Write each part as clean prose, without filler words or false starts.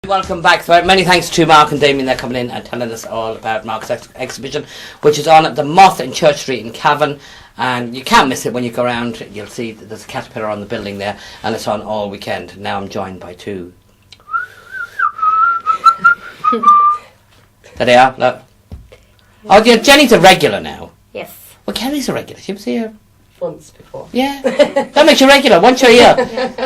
Welcome back. So many thanks to Mark and Damien. They're coming in and telling us all about Mark's exhibition, which is on at the Moth in Church Street in Cavan. And you can't miss it when you go around. You'll see that there's a caterpillar on the building there, and it's on all weekend. Now I'm joined by two. There they are. Look. Oh, yeah, Jenny's a regular now. Yes. Well, Kerrie's a regular. She was here once before. Yeah. That makes you regular. Once you're here,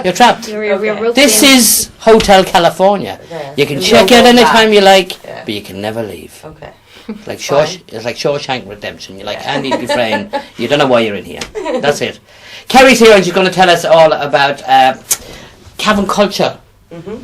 you're trapped. This is Hotel California. Yeah. You can check out anytime you like, yeah, but you can never leave. Okay. It's like Shawshank Redemption. You're like Andy Dufresne. You don't know why you're in here. That's it. Kerrie's here and she's going to tell us all about Cavan culture. Mm-hmm.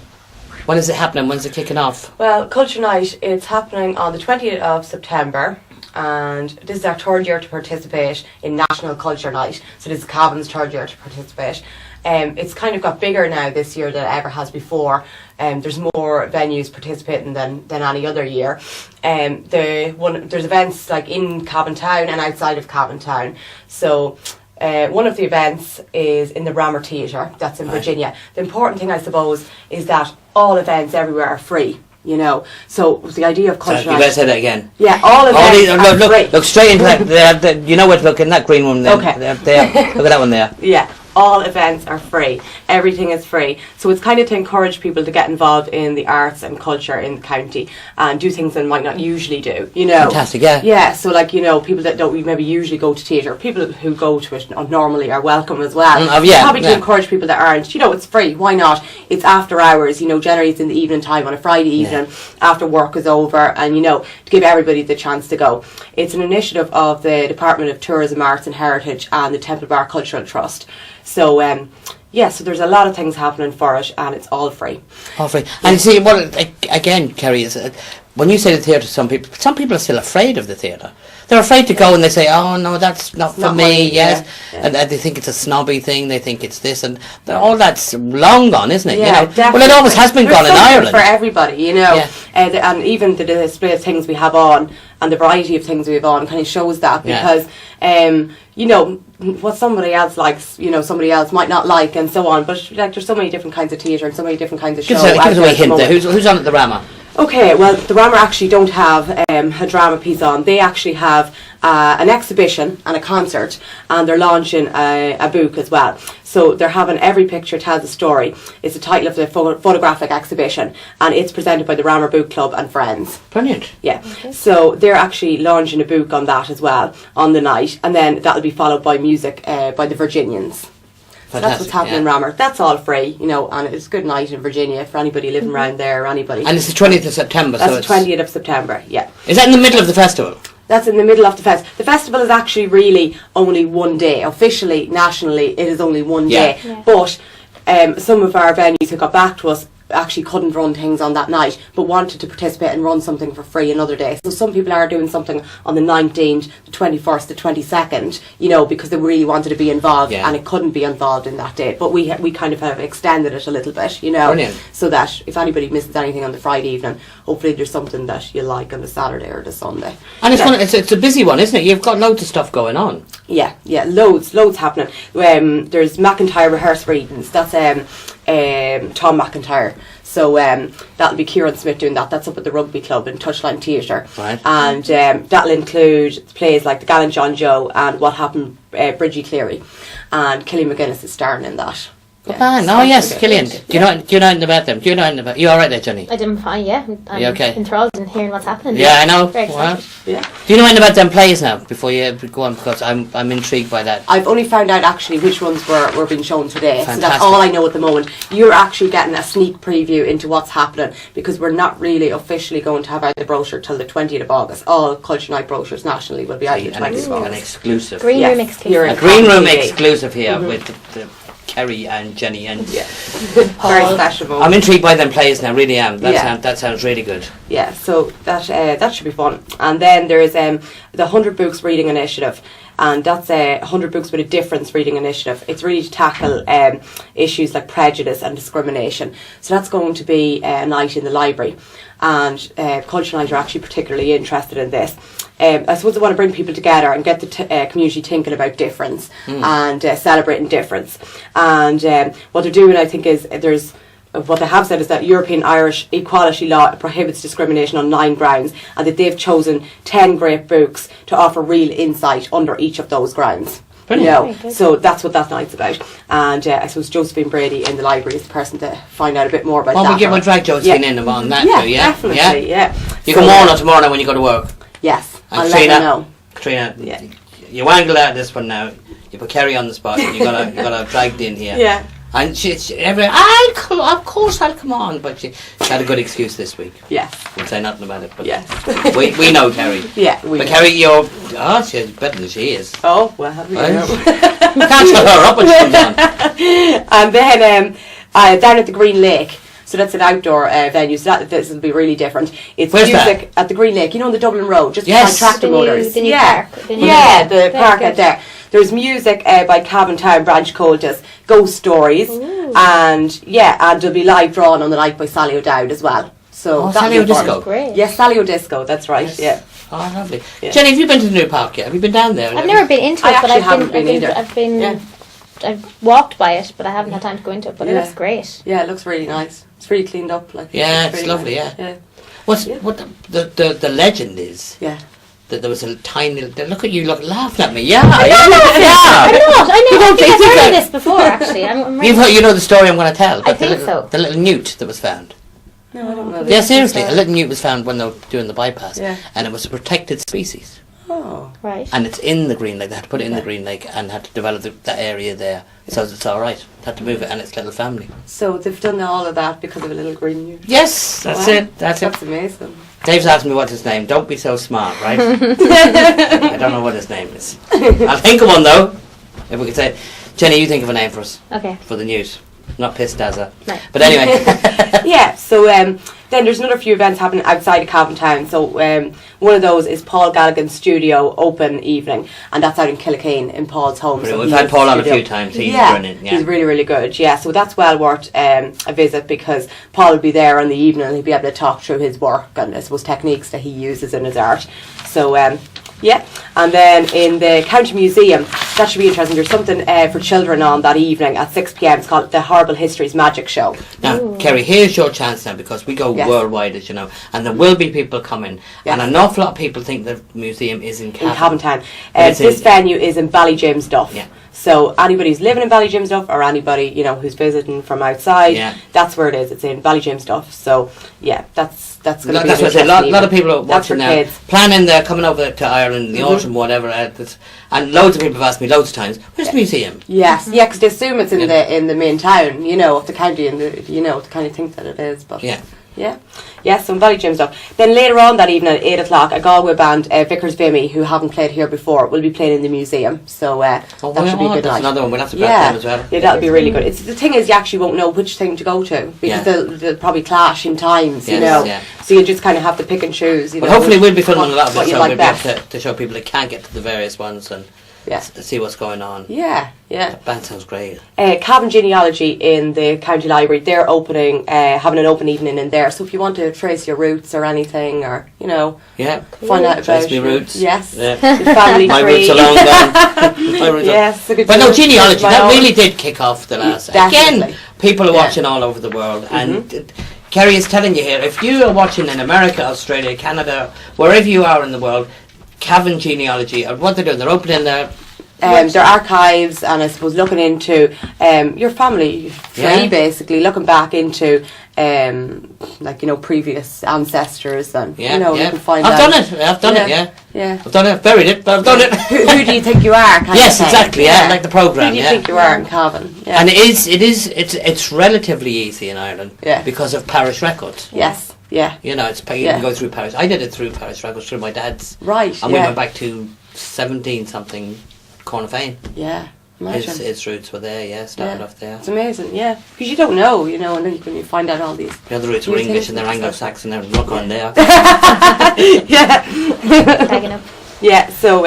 When is it happening? When's it kicking off? Well, Culture Night, it's happening on the 20th of September. And this is our third year to participate in National Culture Night. So this is Cavan's third year to participate. It's kind of got bigger now this year than it ever has before. There's more venues participating than any other year. There's events like in Cavan Town and outside of Cavan Town. So one of the events is in the Rammer Theatre, that's in Virginia. The important thing, I suppose, is that all events everywhere are free. You know, so the idea of culture. You better say that again. Yeah, all events are free. Look straight into that. You know what? Look in that green room there. Okay. There. Look at that one there. Yeah. All events are free. Everything is free. So it's kind of to encourage people to get involved in the arts and culture in the county and do things they might not usually do, you know. Fantastic, yeah. Yeah, so like, you know, people that don't maybe usually go to theatre, people who go to it normally are welcome as well. Probably to encourage people that aren't. You know, it's free. Why not? It's after hours, you know, generally it's in the evening time on a Friday evening after work is over and, you know, to give everybody the chance to go. It's an initiative of the Department of Tourism, Arts and Heritage and the Temple Bar Cultural Trust. So, so there's a lot of things happening for it, and it's all free. All free. And see, well, again, Kerrie, is when you say the theatre, some people are still afraid of the theatre. They're afraid to go and they say, oh, no, that's not for me, yes. Yeah. And they think it's a snobby thing, they think it's this, and all that's long gone, isn't it? Yeah, you know? definitely. Well, it always has been gone in Ireland. For everybody, you know. Yeah. And even the display of things we have on, and the variety of things we have on kind of shows that, because, you know, what somebody else likes, you know, somebody else might not like, and so on. But like, there's so many different kinds of theatre and so many different kinds of shows. Give us a hint there. Who's on at the Rammer? Okay, well, the Rammer actually don't have a drama piece on. They actually have an exhibition and a concert, and they're launching a book as well. So they're having Every Picture Tells a Story. It's the title of the photographic exhibition, and it's presented by the Rammer Book Club and Friends. Brilliant. Yeah. Okay. So they're actually launching a book on that as well on the night, and then that'll be followed by music by the Virginians. So that's what's happening in Rammer. That's all free, you know, and it's a good night in Virginia for anybody living around there or anybody. And it's the 20th of September. That's the 20th of September, yeah. Is that in the middle of the festival? That's in the middle of the festival. The festival is actually really only one day. Officially, nationally, it is only one day. Yeah. But some of our venues who got back to us actually couldn't run things on that night, but wanted to participate and run something for free another day. So some people are doing something on the 19th, the 21st, the 22nd, you know, because they really wanted to be involved and it couldn't be involved in that day. But we kind of have extended it a little bit, you know. Brilliant. So that if anybody misses anything on the Friday evening, hopefully there's something that you like on the Saturday or the Sunday. And it's a busy one, isn't it? You've got loads of stuff going on. Yeah, loads happening. There's McIntyre rehearse readings. That's Tom McIntyre. So that'll be Kieran Smith doing that. That's up at the Rugby Club in Touchline Theatre. Right. And that'll include plays like The Gallant John Joe and What Happened Bridgie Cleary. And Killian McGuinness is starring in that. Yeah, yes, Killian. Do you know anything about them? You all right there, Johnny? I'm fine, yeah. I'm okay? enthralled in hearing what's happening. Yeah, I know. Very excited. Yeah. Do you know anything about them plays now, before you go on, because I'm intrigued by that. I've only found out actually which ones were being shown today. Fantastic. So that's all I know at the moment. You're actually getting a sneak preview into what's happening, because we're not really officially going to have out the brochure till the 20th of August. All Culture Night brochures nationally will be out the 20th of August. An exclusive. Green room exclusive. A green room exclusive here with the Kerrie and Jenny and very special moment. I'm intrigued by them plays now, really am. That sounds really good. Yeah, so that should be fun. And then there is the 100 Books Reading Initiative, and that's a 100 Books with a Difference reading initiative. It's really to tackle issues like prejudice and discrimination. So that's going to be a night in the library, and Culture Night are actually particularly interested in this. I suppose they want to bring people together and get the community thinking about difference and celebrating difference. And what they're doing, I think, is there's what they have said is that European Irish equality law prohibits discrimination on 9 grounds, and that they've chosen 10 great books to offer real insight under each of those grounds. Brilliant. So that's what that night's about. And I suppose Josephine Brady in the library is the person to find out a bit more about that. We'll drag Josephine in on that too, yeah? Definitely, yeah. You can warn her tomorrow night when you go to work. Yes, And I'll let her know. Katrina, you wangled out this one now. You put Kerrie on the spot and you got her dragged in here. Yeah. And I'll come, of course I'll come on, but she had a good excuse this week. Yes. We'll say nothing about it, but Yes. we know Kerrie. Yeah, but Kerrie, she's better than she is. Oh, well, have you know. Can't shut her up when she comes on. And then down at the Green Lake, so that's an outdoor venue, so this will be really different. It's Where's music at the Green Lake, on the Dublin Road, just Yes. behind tractor motors. The new yeah. park. The new The park Very out there. There's music by Cavan Town Branch Cultus, ghost stories, and there'll be live drawn on the night by Sally O'Dowd as well. So that'll Sally be fun. O'Disco. Great. Yes, Sally O'Disco, that's right, Yes. yeah. Oh, lovely. Yeah. Jenny, have you been to the new park yet? Have you been down there? I've never been into I it, but actually haven't been either. I've walked by it, but I haven't had time to go into it. But it Yeah. looks great. Yeah, it looks really nice. It's really cleaned up. Yeah, it's really lovely, nice. yeah. What the legend is Yeah. that there was a tiny. Look at you, laughing at me. Yeah, I know. You don't I think I've think heard that- this before. Actually, I'm You've heard, you know the story I'm going to tell. About think so. The little newt that was found. No, I don't know. Yeah, seriously, a little newt was found when they were doing the bypass, Yeah. and it was a protected species, Oh. right. and it's in the Green Lake. They had to put it in the Green Lake and had to develop that area there, so it's all right. Had to move it and its little family. So they've done all of that because of a little green newt. Yes, that's Wow. it. That's it. That's amazing. Dave's asked me what's his name. Don't be so smart, right? I don't know what his name is. I'll think of one though. If we could say, Jenny, you think of a name for us Okay. for the news. Not Pistazza. No. But anyway. Yeah, so then there's another few events happening outside of Cavan Town. So one of those is Paul Gallagher's studio open evening, and that's out in Killikane in Paul's home. So We've he had has Paul on a studio. few times. He's Yeah, brilliant. Yeah. he's really, really good. Yeah, so that's well worth a visit because Paul will be there in the evening and he'll be able to talk through his work and I suppose techniques that he uses in his art. So yeah, and then in the County Museum, that should be interesting. There's something for children on that evening at 6 p.m. It's called the Horrible Histories Magic Show. Now, Kerrie, here's your chance now because we go Yes. worldwide, as you know, and there will be people coming. Yes. And an awful lot of people think the museum is in Cavan. In Cavan Town. But it's This in- venue is in Ballyjimsduff. Yeah. So anybody who's living in Ballyjimsduff or anybody, who's visiting from outside, Yeah. that's where it is. It's in Ballyjimsduff. So yeah, that's going to be That's what I said. A lot of people are That's for watching now, kids. planning they're coming over to Ireland in the autumn, whatever. And loads of people have asked me loads of times, "Where's the museum?" Yes, yeah, because they assume it's in Yeah. the main town, of the county, and the kind of think that it is. But Yeah. Yeah, so in Ballyjimsduff. Then later on that evening at 8 o'clock, a Galway band, Vickers Vimy, who haven't played here before, will be playing in the museum. So that should be a good That's night. another one. We'll have to grab Yeah, them as well. yeah, that'll be really good. The thing is, you actually won't know which thing to go to because Yeah. they'll probably clash in times, Yes, yeah. So you just kind of have to pick and choose. But hopefully we'll be filming a lot of what it, you so like we'll be able best. to show people that can't get to the various ones and Yeah. see what's going on. Yeah. That sounds great. Cavan Genealogy in the County Library, they're opening, having an open evening in there. So if you want to trace your roots or anything, or Yeah. find out Trace about me roots. Yes, Yeah. your family My tree. roots are long gone. My roots are- Yes, look at But no, yours. genealogy, My that own. really did kick off the last. Definitely. Again, people are Yeah. watching all over the world. And Kerrie is telling you here, if you are watching in America, Australia, Canada, wherever you are in the world, Cavan Genealogy, what they're doing, they're opening their Their archives, and I suppose looking into your family tree, Yeah. basically looking back into previous ancestors, and you can find I've out. done it. I've done it. Yeah. Yeah. I've done it. I've buried it, but I've done it. Who do you think you are? Kind Yes, of thing. exactly. Yeah, like the program. Who do you Yeah. think you are in Cavan? Yeah. And it's relatively easy in Ireland Yeah. because of parish records. Yes. Yeah. You know, you Yeah. can go through parish. I did it through parish records through my dad's, Right. and we yeah. went back to 17 something Cornafane. Yeah. Imagine. His roots were there. Yeah, started Yeah. off there. It's amazing, yeah. Because you don't know, and then when you find out all these. The other roots were New English things and they're and stuff. Anglo-Saxon. And look on there. Yeah. Tagging up. Yeah, so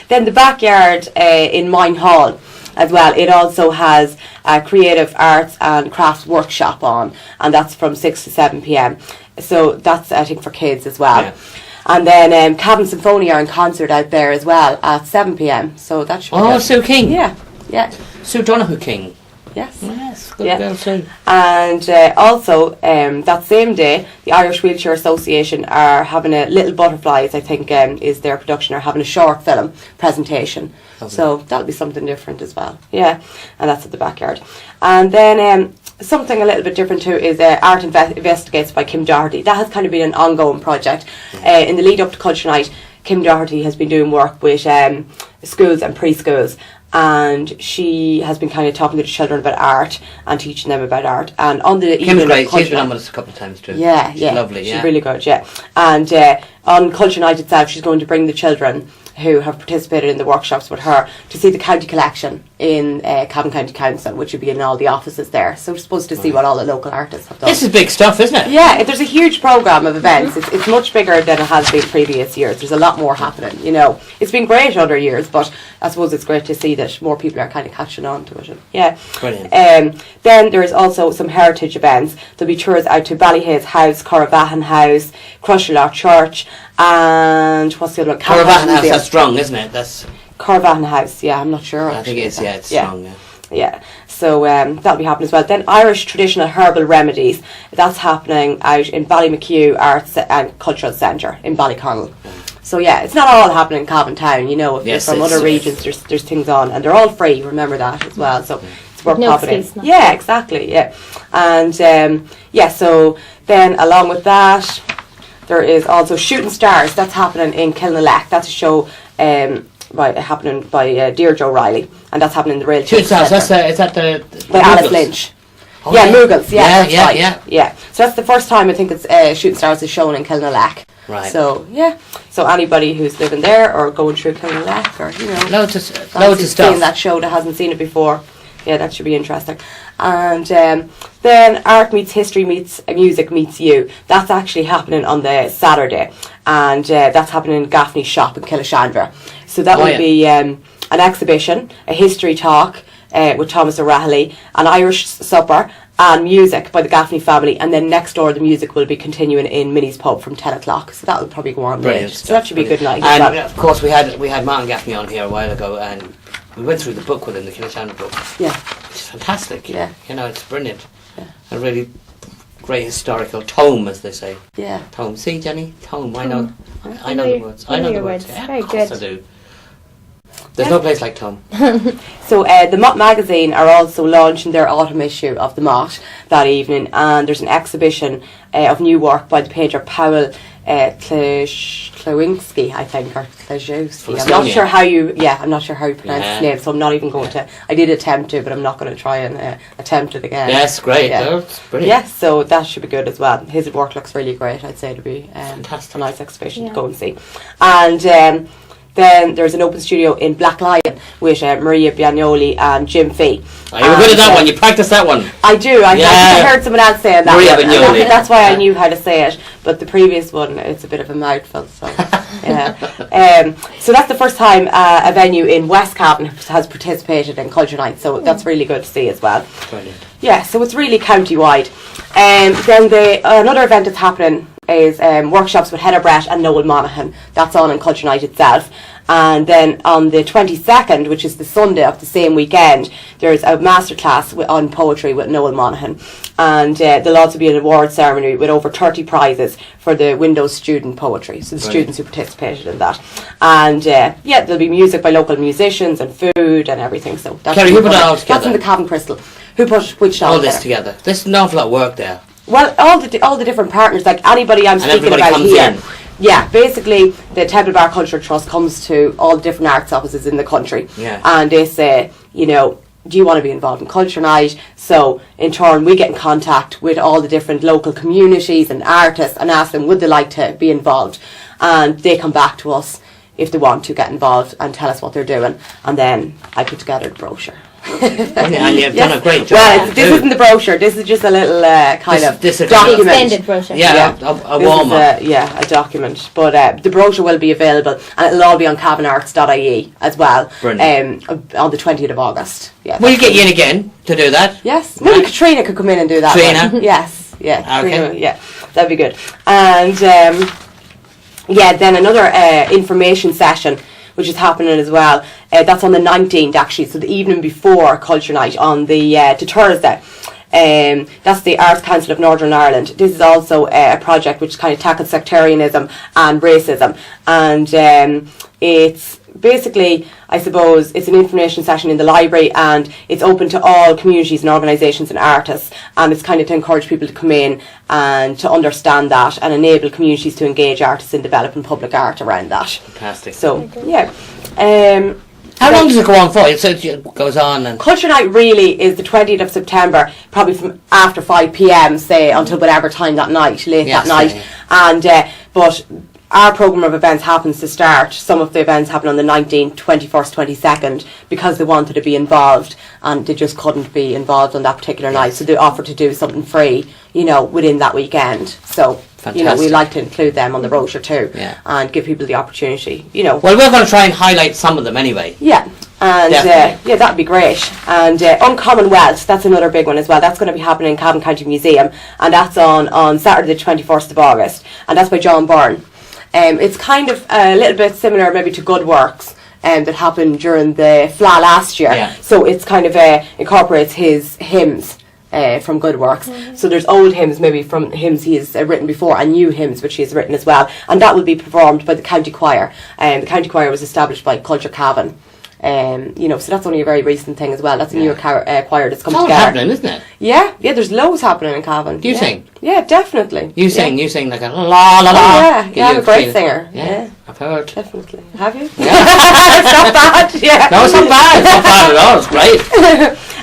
then the backyard in Mine Hall as well, it also has a creative arts and crafts workshop on, and that's from 6 to 7 p.m. So that's, I think, for kids as well. Yeah. And then Cavan Symphony are in concert out there as well at 7 p.m. So that should be Oh, good. Sue King. Yeah, yeah. Sue Donahue King. Yes. Yes, good Yeah. girl too. And also, that same day, the Irish Wheelchair Association are having a Little Butterflies, I think is their production, are having a short film presentation. Lovely. So that'll be something different as well. Yeah, and that's at the backyard. And then something a little bit different too is Art Investigates by Kim Doherty. That has kind of been an ongoing project. In the lead up to Culture Night, Kim Doherty has been doing work with schools and preschools, and she has been kind of talking to the children about art and teaching them about art. And on the Kim's evening of great. She's Culture been on Night- with us a couple of times too. yeah, She's yeah, lovely. she's Yeah, really good. Yeah, and on Culture Night itself, she's going to bring the children who have participated in the workshops with her to see the county collection in Cavan County Council, which will be in all the offices there. So we're supposed to see what all the local artists have done. This is big stuff, isn't it? Yeah, there's a huge programme of events. It's much bigger than it has been previous years. There's a lot more happening, you know. It's been great other years, but I suppose it's great to see that more people are kind of catching on to it. And, yeah. Brilliant. Then there's also some heritage events. There'll be tours out to Ballyhays House, Corravahan House, Crusherlock Church, and what's the other one? Caravan House, that's strong, isn't it? That's. Corravahan House, yeah, I'm not sure. I think actually. it's it's strong. Yeah. Yeah, so that'll be happening as well. Then Irish Traditional Herbal Remedies, that's happening out in Ballymacue Arts and Cultural Centre in Ballyconnell. So yeah, it's not all happening in Cavan Town, you know, if Yes, you're from it's- other regions, there's things on, and they're all free, remember that as well, so it's worth No popping in. fees, no. Yeah, exactly, yeah. And so then along with that, there is also Shooting Stars, that's happening in Kilnalek. That's a show happening by Deirdre O'Reilly, and that's happening in the Rail Shooting Stars. Centre. Is that the By Alice Muggles? Lynch. Oh, yeah, yeah. Muggles. Yeah, Yeah, that's yeah, right. yeah. Yeah. So that's the first time I think it's Shooting Stars is shown in Kilnalek. Right. So yeah. So anybody who's living there or going through Kilnalek or Loads of fancy stuff. seeing that show that hasn't seen it before, yeah, that should be interesting. And then Art Meets History Meets Music Meets You. That's actually happening on the Saturday, and that's happening in Gaffney's shop in Killashandra. So that will be an exhibition, a history talk with Thomas O'Reilly, an Irish supper, and music by the Gaffney family. And then next door, the music will be continuing in Minnie's Pub from 10 o'clock. So that will probably go on Brilliant late. So stuff, that should be a good night. And as well. of course, we had Martin Gaffney on here a while ago, and we went through the book with him, the Killashandra book. Yeah. It's fantastic. Yeah. You know, it's brilliant. A really great historical tome, as they say. Yeah. Tome. See, Jenny? Tome. I know. I I know know the your- words. I I know know the your words. words. Yeah, Very of course good. I do. There's no place like Tome. So the Mott magazine are also launching their autumn issue of the Mott that evening, and there's an exhibition of new work by the painter Paweł Klawinski, I think, or Klajewski. From I'm not Estonia. sure how you pronounce Yeah. his name, so I'm not even going to. I did attempt to, but I'm not going to try and attempt it again. Yes, great. Yeah. That's brilliant. Yes, so that should be good as well. His work looks really great. I'd say to be Fantastic. a nice exhibition to Yeah. go and see. And then there's an open studio in Black Lion with Maria Biagnoli and Jim Fee. Oh, you were good at that And, one. You practiced that one. I do. I think I heard someone else saying that. Maria one, and Biagnoli. that's why I knew how to say it. But the previous one, it's a bit of a mouthful. So, yeah. So that's the first time a venue in West Cavan has participated in Culture Night. So that's really good to see as well. Brilliant. Yeah, so it's really county-wide. Then another event that's happening is workshops with Heather Brett and Noel Monaghan. That's on Culture Night itself. And then on the 22nd, which is the Sunday of the same weekend, there's a masterclass on poetry with Noel Monaghan. And there'll also be an award ceremony with over 30 prizes for the Windows student poetry, so the students who participated in that. And there'll be music by local musicians and food and everything. So that's Kerrie, who put that all That's together? in the Cavan Crystal. Who put which All all this together. There's an awful lot of work there. Well, all the different partners, like anybody I'm speaking everybody about comes here. in. Yeah, basically the Temple Bar Cultural Trust comes to all the different arts offices in the country, Yeah. and they say, you know, do you want to be involved in Culture Night? So in turn, we get in contact with all the different local communities and artists and ask them would they like to be involved, and they come back to us if they want to get involved and tell us what they're doing, and then I put together the brochure. And you've done a great job. Well, this too. isn't the brochure. This is just a little This is document. Extended brochure. Yeah, Yeah. a This warm up. is a document. But the brochure will be available, and it'll all be on cavanarts.ie as well. Brilliant. On the 20th of August. Yeah. We'll get you in again to do that. Yes. Maybe Right. Katrina could come in and do that. Trina? one. Yes. Yeah. Okay. Katrina, yeah. That'd be good. And then another information session, which is happening as well. That's on the 19th actually, so the evening before Culture Night on the to Thursday. That's the Arts Council of Northern Ireland. This is also a project which kind of tackles sectarianism and racism, and it's basically, I suppose, it's an information session in the library, and it's open to all communities and organisations and artists, and it's kind of to encourage people to come in and to understand that and enable communities to engage artists in developing public art around that. Fantastic. So yeah. How long does it go on for? It goes on and... Culture Night really is the 20th of September, probably from after 5 p.m, say, until whatever time that night, late that night. Yeah. And but our programme of events happens to start. Some of the events happen on the 19th, 21st, 22nd, because they wanted to be involved and they just couldn't be involved on that particular night. So they offered to do something free, you know, within that weekend. So, fantastic. You know, we like to include them on the rota too, and give people the opportunity, you know. Well, we're going to try and highlight some of them anyway. Yeah. And yeah, that'd be great. And Uncommon Wealth, that's another big one as well. That's going to be happening in Cavan County Museum, and that's on Saturday the 21st of August, and that's by John Byrne. It's kind of a little bit similar maybe to Good Works that happened during the FLA last year. Yeah. So it's kind of incorporates his hymns from Good Works. Mm-hmm. So there's old hymns maybe from hymns he has written before, and new hymns which he has written as well. And that will be performed by the County Choir. The County Choir was established by Culture Cavan. You know, so that's only a very recent thing as well. That's a new choir that's come together. It's all happening, isn't it? Yeah, there's loads happening in Cavan. Do you sing? Yeah, definitely. You sing like a la la la. Oh, yeah, I'm a great singer. Yeah, I've heard. Definitely. Have you? Yeah. It's not bad, yeah. No, it's not bad. It's not bad at all. It's great.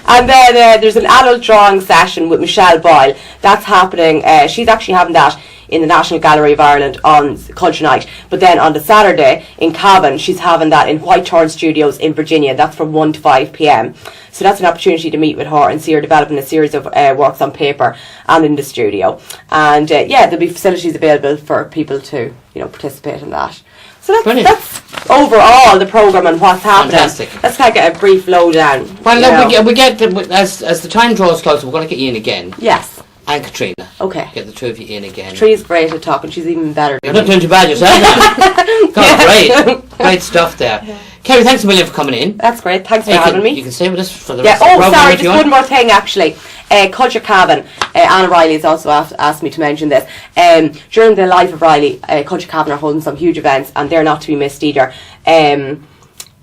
And then there's an adult drawing session with Michelle Boyle. That's happening. She's actually having that in the National Gallery of Ireland on Culture Night. But then on the Saturday in Cavan, she's having that in Whitehorn Studios in Virginia. That's from 1 to 5 p.m. So that's an opportunity to meet with her and see her developing a series of works on paper and in the studio. And there'll be facilities available for people to, you know, participate in that. So that's overall the programme and what's happening. Fantastic. Let's kind of get a brief lowdown. Well, we get as the time draws closer, we're going to get you in again. Yes. And Katrina. Okay. Get the two of you in again. Katrina's great at talking. She's even better. You're not doing too bad yourself now. God, great stuff there. Yeah. Kerrie, thanks a million for coming in. That's great. Thanks for having me. You can stay with us for the rest of the program. Sorry, just one more thing actually. Culture Cavan. Anna Riley has also asked me to mention this. During the life of Riley, Culture Cavan are holding some huge events, and they're not to be missed either.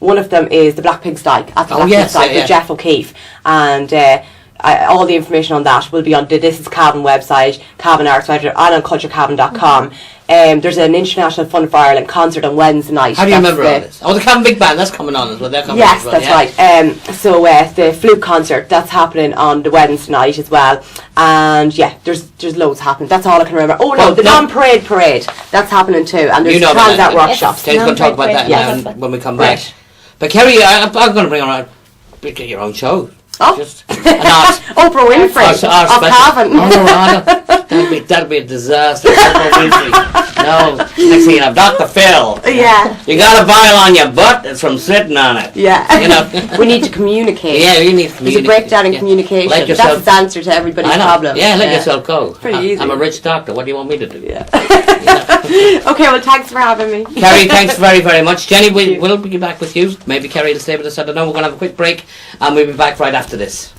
One of them is the Black Pig Strike at the Black Pig Strike with Jeff O'Keefe, and all the information on that will be on the This Is Cavan website, Cavan Arts Writer, and on culturecavan.com. There's an International Fund for Ireland concert on Wednesday night. How do you remember all this? Oh, the Cavan Big Band, that's coming on as well. They're coming yes, as well, that's right. So the flute concert, that's happening on the Wednesday night as well. And yeah, there's loads happening. That's all I can remember. Oh no, the non-parade parade, that's happening too. And there's transit workshops. Dave's going to talk about that now when we come back. But Kerrie, I'm going to bring on your own show. Oh, just Oprah Winfrey of Cavan. That'll be a disaster. Oprah Winfrey. No, next thing you have Dr. Phil. Yeah. You got a vial on your butt. It's from sitting on it. Yeah. You know. We need to communicate. Yeah, you need to communicate. There's a breakdown in communication. Let yourself, that's the answer to everybody's problem. Yeah, let yourself go. Pretty easy. I'm a rich doctor. What do you want me to do? Yeah. Okay, well, thanks for having me. Kerrie, thanks very, very much. Jenny, we'll be back with you. Maybe Kerrie will stay with us. I don't know. We're going to have a quick break, and we'll be back right after this.